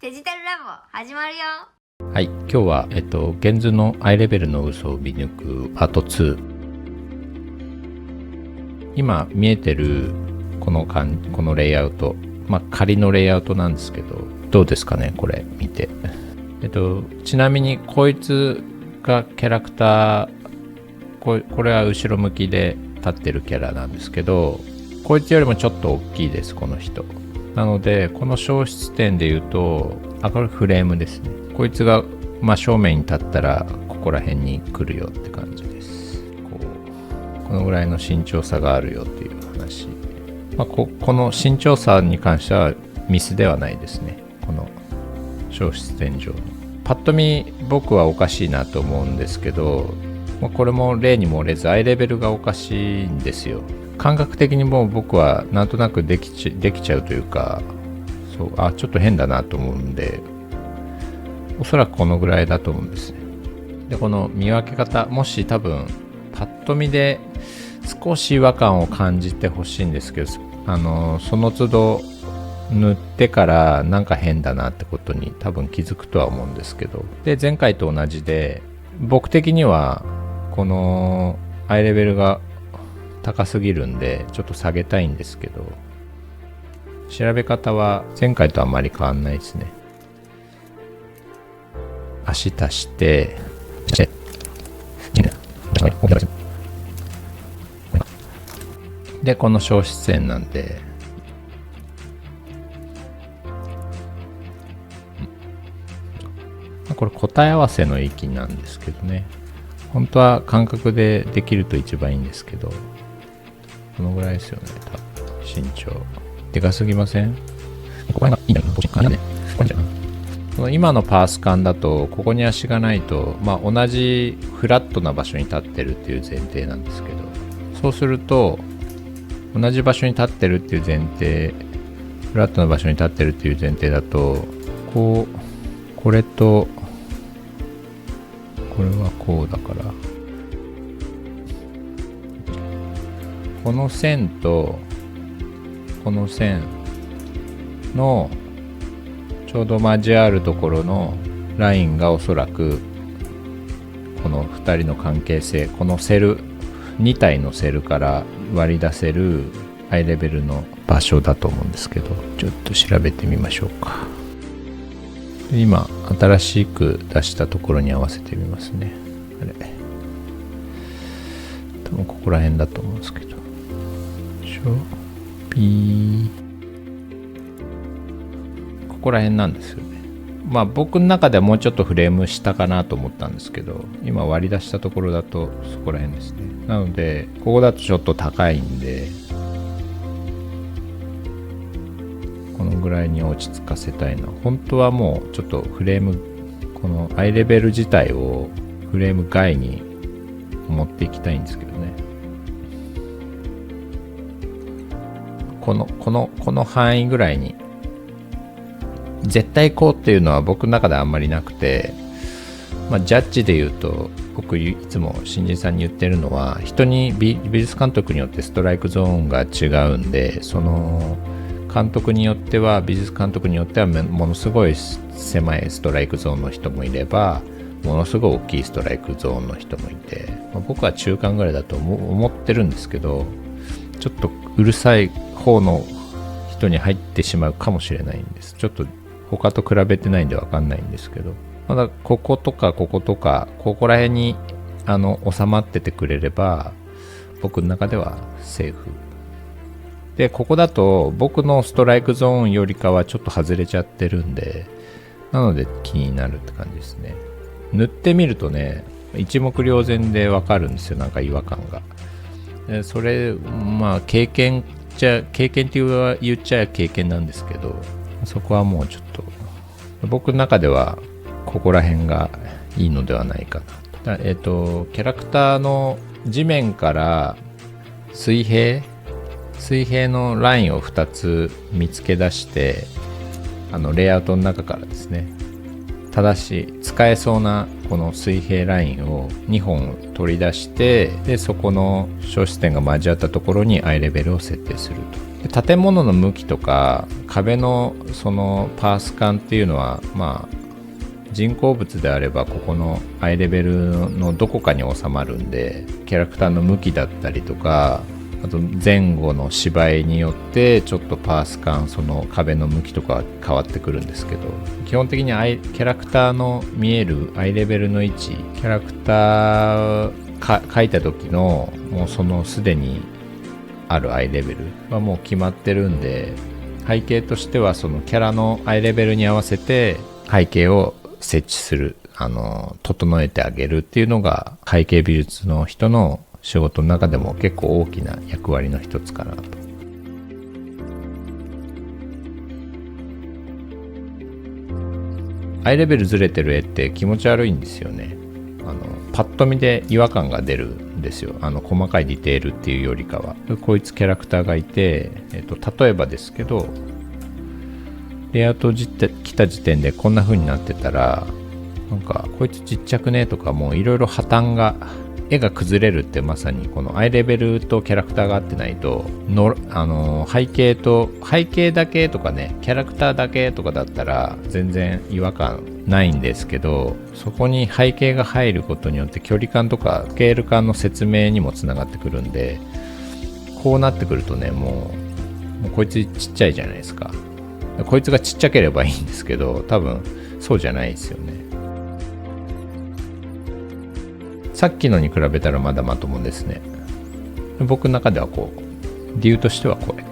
デジタルラボ始まるよ。はい、今日はゲンズのアイレベルの嘘を見抜くパート2。今見えてるこのレイアウト、仮のレイアウトなんですけど、どうですかね、これ見て。ちなみにこいつがキャラクター、これは後ろ向きで立ってるキャラなんですけど、こいつよりもちょっと大きいです、この人。なのでこの消失点で言うと、これフレームですね。こいつが正面に立ったらここら辺に来るよって感じです。このぐらいの身長差があるよっていう話。この身長差に関してはミスではないですね。この消失点上のパッと見僕はおかしいなと思うんですけど、これも例に漏れずアイレベルがおかしいんですよ。感覚的にもう僕はなんとなくできちゃうというか、ちょっと変だなと思うんで、おそらくこのぐらいだと思うんですね。でこの見分け方、もし多分パッと見で少し違和感を感じてほしいんですけど、その都度塗ってからなんか変だなってことに多分気づくとは思うんですけど、で前回と同じで僕的にはこのアイレベルが高すぎるんでちょっと下げたいんですけど、調べ方は前回とあまり変わんないですね。足足してでこの消失点なんで、これ答え合わせの域なんですけどね。本当は感覚でできると一番いいんですけど、このぐらいですよね。多分身長でかすぎません？ここがいいんだけど、この今のパース感だとここに足がないと、同じフラットな場所に立ってるっていう前提なんですけど、そうすると同じ場所に立ってるっていう前提、フラットな場所に立ってるっていう前提だと、これとこれはこうだから、この線とこの線のちょうど交わるところのラインがおそらくこの2人の関係性、このセル2体のセルから割り出せるハイレベルの場所だと思うんですけど、ちょっと調べてみましょうか。今新しく出したところに合わせてみますね。多分ここら辺だと思うんですけど、ここら辺なんですよね。僕の中ではもうちょっとフレーム下かなと思ったんですけど、今割り出したところだとそこら辺ですね。なのでここだとちょっと高いんで、このぐらいに落ち着かせたいの。本当はもうちょっとフレーム、このアイレベル自体をフレーム外に持っていきたいんですけどね。この範囲ぐらいに、絶対こうっていうのは僕の中であんまりなくて、ジャッジで言うと、僕いつも新人さんに言ってるのは、人に美術監督によってストライクゾーンが違うんで、その監督によっては、美術監督によってはものすごい狭いストライクゾーンの人もいれば、ものすごい大きいストライクゾーンの人もいて、僕は中間ぐらいだと思ってるんですけど、ちょっとうるさい方の人に入ってしまうかもしれないんです。ちょっと他と比べてないんで分かんないんですけど、まだこことかこことかここら辺に収まっててくれれば僕の中ではセーフで、ここだと僕のストライクゾーンよりかはちょっと外れちゃってるんで、なので気になるって感じですね。塗ってみるとね、一目瞭然で分かるんですよ、なんか違和感が。でそれ経験って言っちゃ経験なんですけど、そこはもうちょっと僕の中ではここら辺がいいのではないかなと。キャラクターの地面から水平のラインを2つ見つけ出して、レイアウトの中からですね、正しい使えそうなこの水平ラインを2本取り出して、でそこの消失点が交わったところにアイレベルを設定すると。で建物の向きとか壁のそのパース感っていうのは人工物であればここのアイレベルのどこかに収まるんで、キャラクターの向きだったりとか、あと前後の芝居によってちょっとパース感、その壁の向きとか変わってくるんですけど、基本的にキャラクターの見えるアイレベルの位置、キャラクター描いた時のもうそのすでにあるアイレベルはもう決まってるんで、背景としてはそのキャラのアイレベルに合わせて背景を設置する、整えてあげるっていうのが背景美術の人の仕事の中でも結構大きな役割の一つかなと。アイレベルずれてる絵って気持ち悪いんですよね。パッと見で違和感が出るんですよ。細かいディテールっていうよりかは。こいつキャラクターがいて、例えばですけど、レイアウト来た時点でこんな風になってたら、なんかこいつちっちゃくねとか、もういろいろ破綻が、絵が崩れるって、まさにこのアイレベルとキャラクターが合ってないと背景だけとかね、キャラクターだけとかだったら全然違和感ないんですけど、そこに背景が入ることによって距離感とかスケール感の説明にもつながってくるんで、こうなってくるとね、もうこいつちっちゃいじゃないですか。こいつがちっちゃければいいんですけど、多分そうじゃないですよね。さっきのに比べたらまだまともですね。僕の中では理由としてはこれ。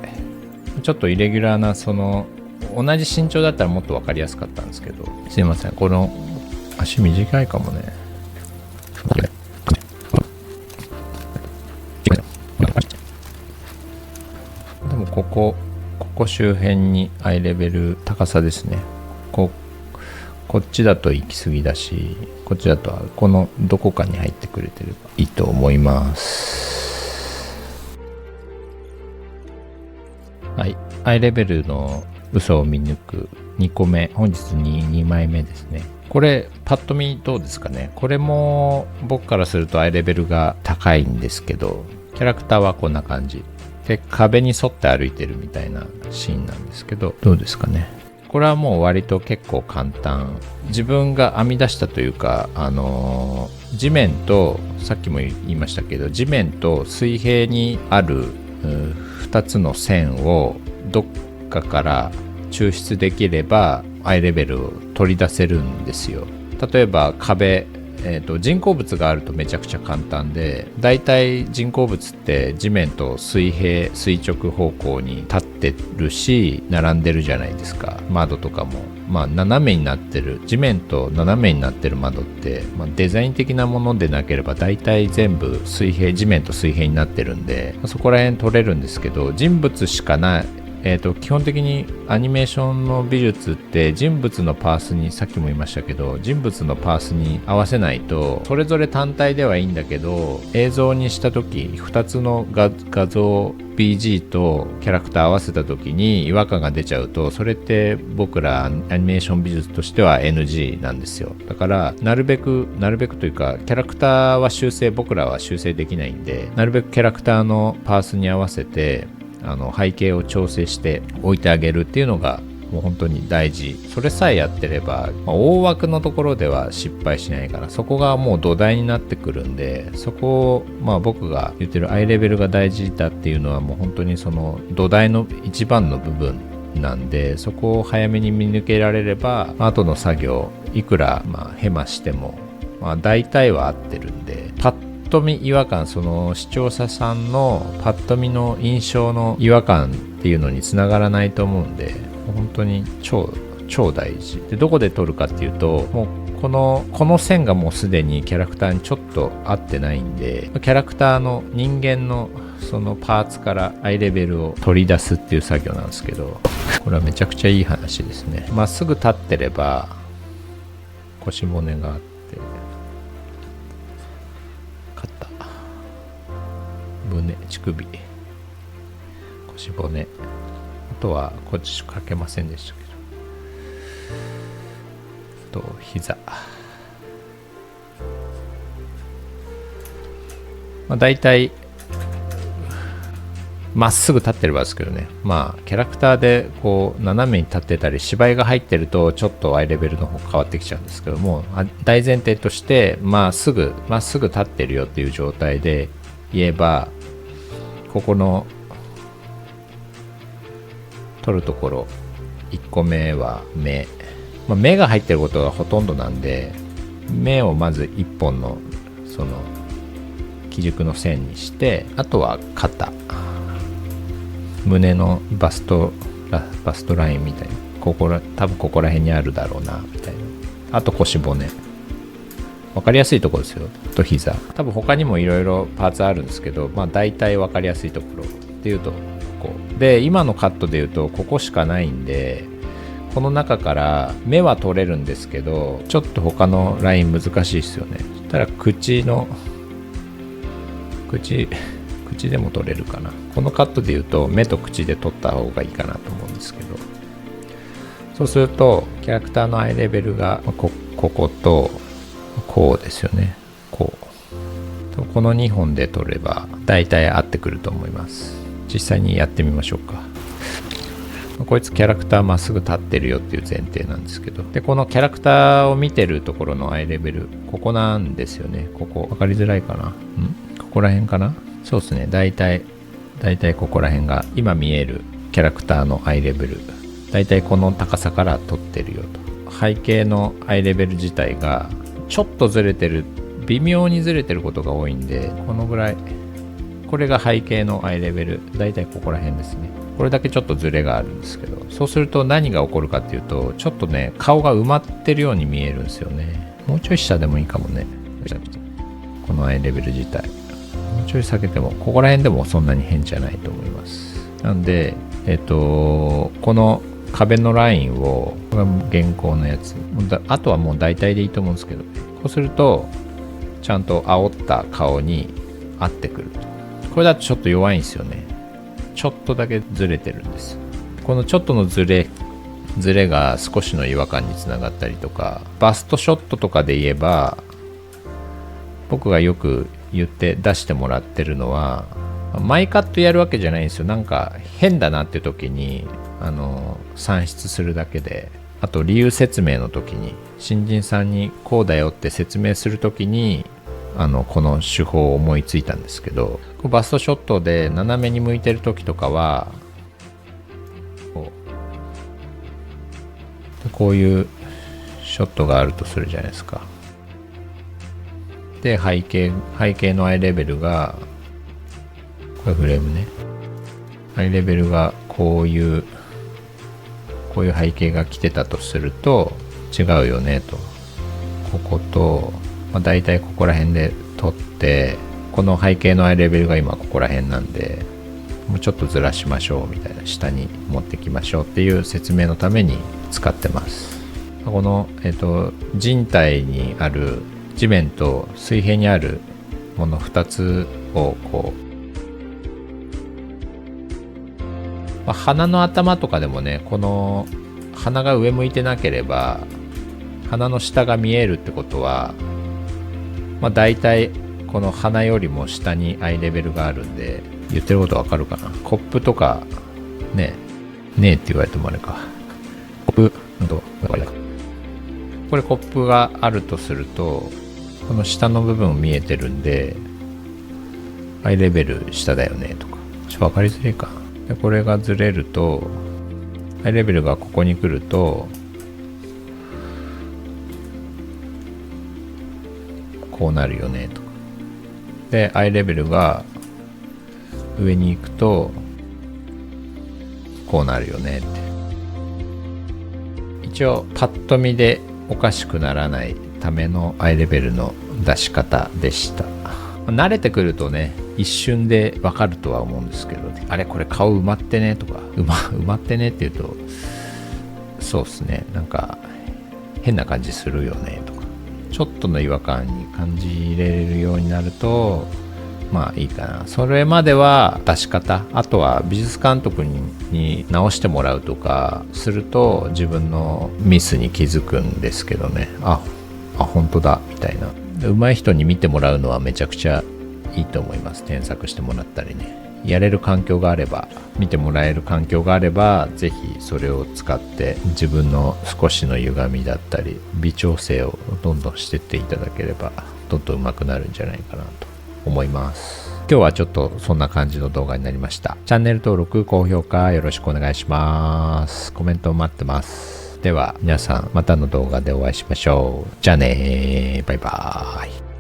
ちょっとイレギュラーな、同じ身長だったらもっと分かりやすかったんですけど、すいません、この足短いかもね。でもここ周辺にアイレベル高さですね。こっちだと行き過ぎだし、こっちだとこのどこかに入ってくれてればいいと思います。はい、アイレベルの嘘を見抜く2個目、本日2枚目ですね。これパッと見どうですかね。これも僕からするとアイレベルが高いんですけど、キャラクターはこんな感じで壁に沿って歩いてるみたいなシーンなんですけど、どうですかね。これはもう割と結構簡単、自分が編み出したというか、地面と、さっきも言いましたけど、地面と水平にある2つの線をどっかから抽出できればアイレベルを取り出せるんですよ。例えば壁、人工物があるとめちゃくちゃ簡単で、だいたい人工物って地面と垂直方向に立ってるし並んでるじゃないですか。窓とかも斜めになってる、地面と斜めになってる窓って、デザイン的なものでなければだいたい全部地面と水平になってるんで、そこら辺取れるんですけど、人物しかない、基本的にアニメーションの美術って人物のパースに、さっきも言いましたけど、人物のパースに合わせないと、それぞれ単体ではいいんだけど、映像にした時2つの画像 BG とキャラクター合わせた時に違和感が出ちゃうと、それって僕らアニメーション美術としては NG なんですよ。だからなるべくというか、キャラクターは僕らは修正できないんで、なるべくキャラクターのパースに合わせて背景を調整して置いてあげるっていうのがもう本当に大事。それさえやってれば、大枠のところでは失敗しないから、そこがもう土台になってくるんで、そこを僕が言ってるアイレベルが大事だっていうのはもう本当にその土台の一番の部分なんで、そこを早めに見抜けられれば後の作業いくらヘマしても大体は合ってるんで、パッと見違和感、その視聴者さんのパッと見の印象の違和感っていうのにつながらないと思うんで、本当に超大事で、どこで撮るかっていうと、もうこの線がもうすでにキャラクターにちょっと合ってないんで、キャラクターの人間のそのパーツからアイレベルを取り出すっていう作業なんですけど、これはめちゃくちゃいい話ですね。まっすぐ立ってれば腰骨があって、肩、胸、乳首、腰骨、あとはこっち書けませんでしたけど、あと膝、だいたいまっすぐ立ってればですけどね、まあキャラクターでこう斜めに立ってたり芝居が入ってるとちょっとアイレベルの方変わってきちゃうんですけども、大前提としてまっすぐ立ってるよっていう状態で言えば、ここの取るところ1個目は目、目が入ってることがほとんどなんで、目をまず1本のその基軸の線にして、あとは肩、胸のバストラインみたいな、多分ここら辺にあるだろうなみたいな。あと腰骨、分かりやすいところですよ。と膝、多分他にもいろいろパーツあるんですけど、大体分かりやすいところっていうとここで、今のカットでいうとここしかないんで、この中から目は取れるんですけど、ちょっと他のライン難しいですよね。そしたら口でも取れるかな。このカットでいうと目と口で取った方がいいかなと思うんですけど、そうするとキャラクターのアイレベルがこことこうですよね。この2本で取れば大体合ってくると思います。実際にやってみましょうか。こいつキャラクターまっすぐ立ってるよっていう前提なんですけど、でこのキャラクターを見てるところのアイレベル、ここなんですよね。ここ分かりづらいかな。ここら辺かな。そうですね。大体ここら辺が今見えるキャラクターのアイレベル、大体この高さから取ってるよと。背景のアイレベル自体がちょっとずれてる、微妙にずれてることが多いんで、このぐらい、これが背景のアイレベル、大体ここら辺ですね。これだけちょっとズレがあるんですけど、そうすると何が起こるかっていうと、ちょっとね、顔が埋まってるように見えるんですよね。もうちょい下でもいいかもね。このアイレベル自体もうちょい下げても、ここら辺でもそんなに変じゃないと思います。なんでこの壁のラインを、これが現行のやつ、あとはもう大体でいいと思うんですけど、こうするとちゃんと煽った顔に合ってくると。これだとちょっと弱いんですよね。ちょっとだけずれてるんです。このちょっとのずれが少しの違和感につながったりとか、バストショットとかで言えば、僕がよく言って出してもらってるのは、マイカットやるわけじゃないんですよ。なんか変だなって時に算出するだけで、あと理由説明の時に新人さんにこうだよって説明する時にこの手法を思いついたんですけど、バストショットで斜めに向いてる時とかはこういうショットがあるとするじゃないですか。で背景のアイレベルが、これフレームね、アイレベルがこういう背景が来てたとすると違うよねと。ここと、だいたいここら辺で撮って、この背景のアイレベルが今ここら辺なんで、もうちょっとずらしましょうみたいな、下に持ってきましょうっていう説明のために使ってます。この、人体にある地面と水平にあるもの2つをこう、鼻の頭とかでもね、この鼻が上向いてなければ鼻の下が見えるってことは、だいたいこの鼻よりも下にアイレベルがあるんで、言ってることわかるかな。コップとかねえって言われてもあれか。コップこれコップがあるとすると、この下の部分見えてるんで、アイレベル下だよねとか、分かりづらいか。でこれがずれると、アイレベルがここに来るとこうなるよねとか。でアイレベルが上に行くとこうなるよねって。一応パッと見でおかしくならないためのアイレベルの出し方でした。慣れてくるとね、一瞬でわかるとは思うんですけど、あれこれ顔埋まってねとか、埋まってねって言うと、そうですね、なんか変な感じするよねとか、ちょっとの違和感に感じれるようになるといいかな。それまでは出し方、あとは美術監督に直してもらうとかすると自分のミスに気づくんですけどね。本当だみたいな。上手い人に見てもらうのはめちゃくちゃいいと思います。添削してもらったりね。やれる環境があれば、見てもらえる環境があれば、ぜひそれを使って自分の少しの歪みだったり微調整をどんどんしてっていただければ、どんどん上手くなるんじゃないかなと思います。今日はちょっとそんな感じの動画になりました。チャンネル登録、高評価よろしくお願いします。コメント待ってます。では皆さんまたの動画でお会いしましょう。じゃあねー、バイバーイ。